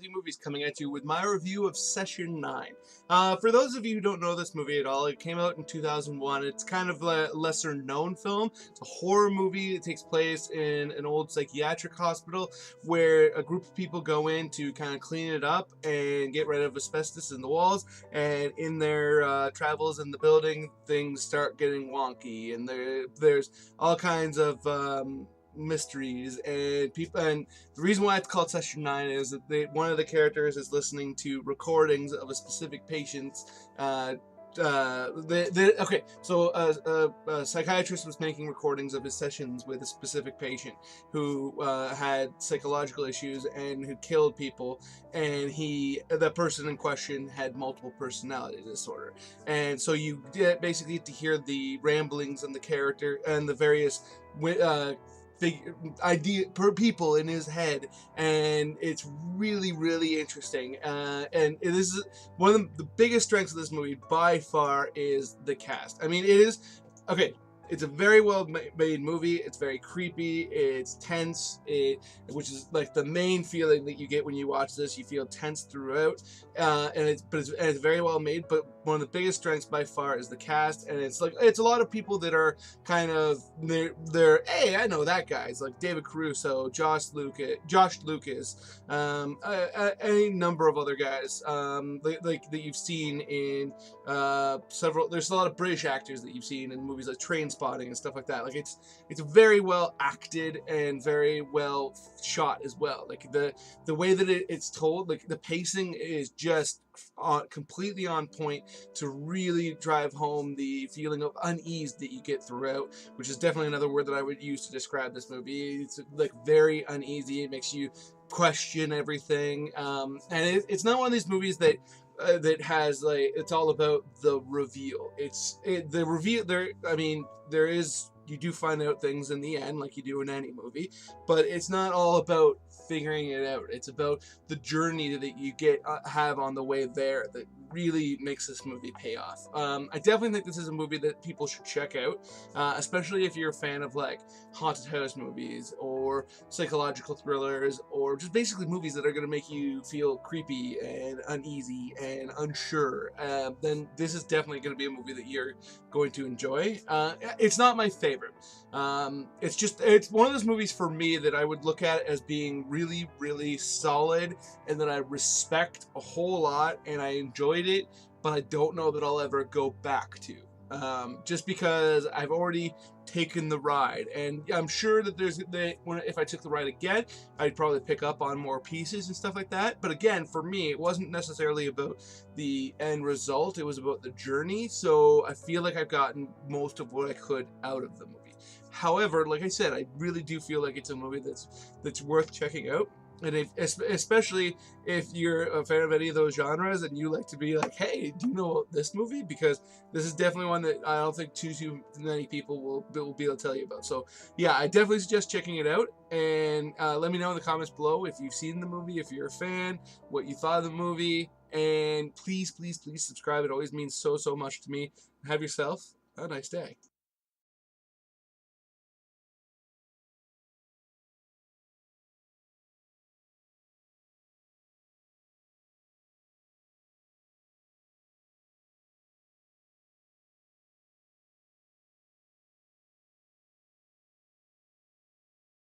Matthew Movies coming at you with my review of Session 9. For those of you who don't know this movie at all, it came out in 2001. It's kind of a lesser known film. It's a horror movie. It takes place in an old psychiatric hospital where a group of people go in to kind of clean it up and get rid of asbestos in the walls. And in their travels in the building, things start getting wonky, and there's all kinds of mysteries and people. And the reason why it's called Session 9 is that one of the characters is listening to recordings of a specific patient's okay, so a psychiatrist was making recordings of his sessions with a specific patient who had psychological issues and who killed people, and the person in question had multiple personality disorder. And so you basically get to hear the ramblings and the character and the various idea per people in his head, and it's really interesting. And this is one of the biggest strengths of this movie by far is the cast. I mean, it is okay. It's a very well made movie. It's very creepy. It's tense. Which is like the main feeling that you get when you watch this. You feel tense throughout, and it's very well made. But one of the biggest strengths by far is the cast, and it's a lot of people that are kind of they're hey, I know that guy. It's like David Caruso, Josh Lucas, any number of other guys like that you've seen in several. There's a lot of British actors that you've seen in movies like Trainspotting and stuff like that. Like it's very well acted and very well shot as well. Like the way that it's told, like the pacing is just completely on point to really drive home the feeling of unease that you get throughout, which is definitely another word that I would use to describe this movie. It's like very uneasy. It makes you question everything, and it's not one of these movies that has like it's all about the reveal. The reveal there. I mean, there is, you do find out things in the end like you do in any movie, but it's not all about figuring it out. It's about the journey that you have on the way there that really makes this movie pay off. I definitely think this is a movie that people should check out, especially if you're a fan of like haunted house movies or psychological thrillers or just basically movies that are going to make you feel creepy and uneasy and unsure. Then this is definitely going to be a movie that you're going to enjoy. It's not my favorite. It's one of those movies for me that I would look at as being really solid and that I respect a whole lot, and I enjoyed it, but I don't know that I'll ever go back to. Just because I've already taken the ride, and I'm sure that if I took the ride again, I'd probably pick up on more pieces and stuff like that. But again, for me, it wasn't necessarily about the end result, it was about the journey. So I feel like I've gotten most of what I could out of the movie. However, like I said, I really do feel like it's a movie that's worth checking out. And especially if you're a fan of any of those genres and you like to be like, hey, do you know this movie? Because this is definitely one that I don't think too many people will be able to tell you about. So yeah, I definitely suggest checking it out. And let me know in the comments below if you've seen the movie, if you're a fan, what you thought of the movie. And please subscribe. It always means so much to me. Have yourself a nice day.